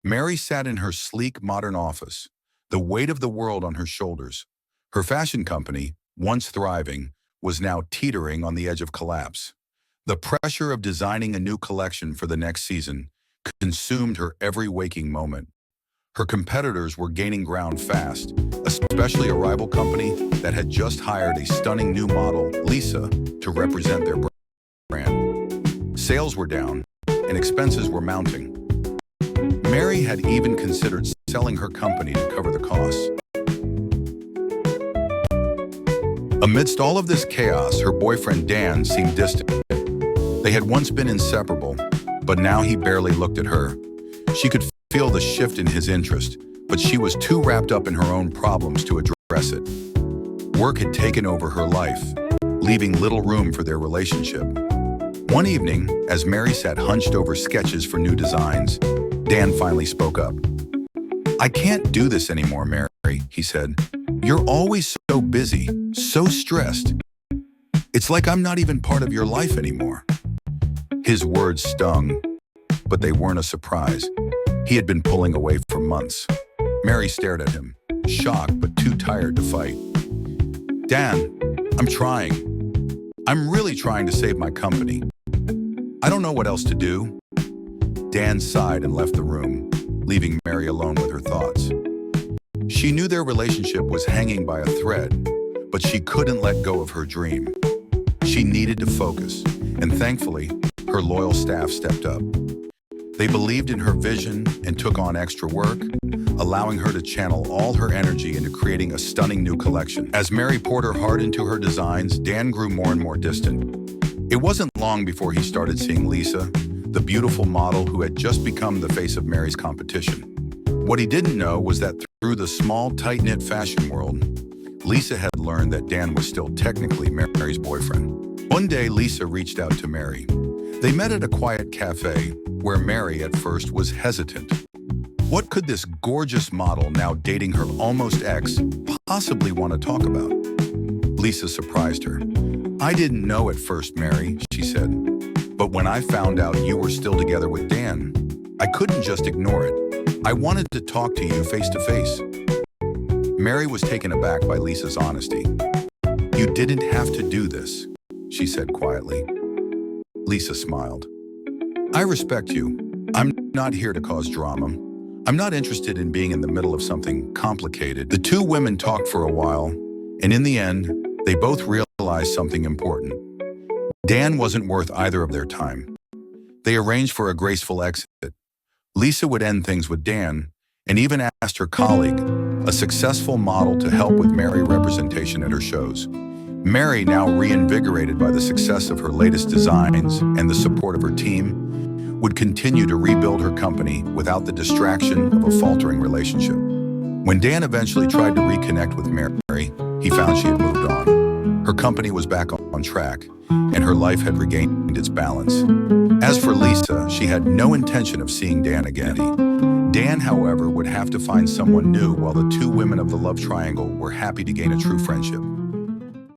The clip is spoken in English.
Mary sat in her sleek, modern office, the weight of the world on her shoulders. Her fashion company, once thriving, was now teetering on the edge of collapse. The pressure of designing a new collection for the next season consumed her every waking moment. Her competitors were gaining ground fast, especially a rival company that had just hired a stunning new model, Lisa, to represent their brand. Sales were down, and expenses were mounting. Mary had even considered selling her company to cover the costs. Amidst all of this chaos, her boyfriend Dan seemed distant. They had once been inseparable, but now he barely looked at her. She could feel the shift in his interest, but she was too wrapped up in her own problems to address it. Work had taken over her life, leaving little room for their relationship. One evening, as Mary sat hunched over sketches for new designs, Dan finally spoke up. "I can't do this anymore, Mary," he said. "You're always so busy, so stressed. It's like I'm not even part of your life anymore." His words stung, but they weren't a surprise. He had been pulling away for months. Mary stared at him, shocked but too tired to fight. "Dan, I'm trying. I'm really trying to save my company. I don't know what else to do." Dan sighed and left the room, leaving Mary alone with her thoughts. She knew their relationship was hanging by a thread, but she couldn't let go of her dream. She needed to focus, and thankfully, her loyal staff stepped up. They believed in her vision and took on extra work, allowing her to channel all her energy into creating a stunning new collection. As Mary poured her heart into her designs, Dan grew more and more distant. It wasn't long before he started seeing Lisa, the beautiful model who had just become the face of Mary's competition. What he didn't know was that through the small, tight-knit fashion world, Lisa had learned that Dan was still technically Mary's boyfriend. One day, Lisa reached out to Mary. They met at a quiet cafe, where Mary at first was hesitant. What could this gorgeous model, now dating her almost ex, possibly want to talk about? Lisa surprised her. "I didn't know at first, Mary," she said. "But when I found out you were still together with Dan, I couldn't just ignore it. I wanted to talk to you face to face." Mary was taken aback by Lisa's honesty. "You didn't have to do this," she said quietly. Lisa smiled. "I respect you. I'm not here to cause drama. I'm not interested in being in the middle of something complicated." The two women talked for a while, and in the end, they both realized something important. Dan wasn't worth either of their time. They arranged for a graceful exit. Lisa would end things with Dan, and even asked her colleague, a successful model, to help with Mary representation at her shows. Mary, now reinvigorated by the success of her latest designs and the support of her team, would continue to rebuild her company without the distraction of a faltering relationship. When Dan eventually tried to reconnect with Mary, he found she had moved on. Her company was back on track, and her life had regained its balance. As for Lisa, she had no intention of seeing Dan again. Dan, however, would have to find someone new, while the two women of the love triangle were happy to gain a true friendship.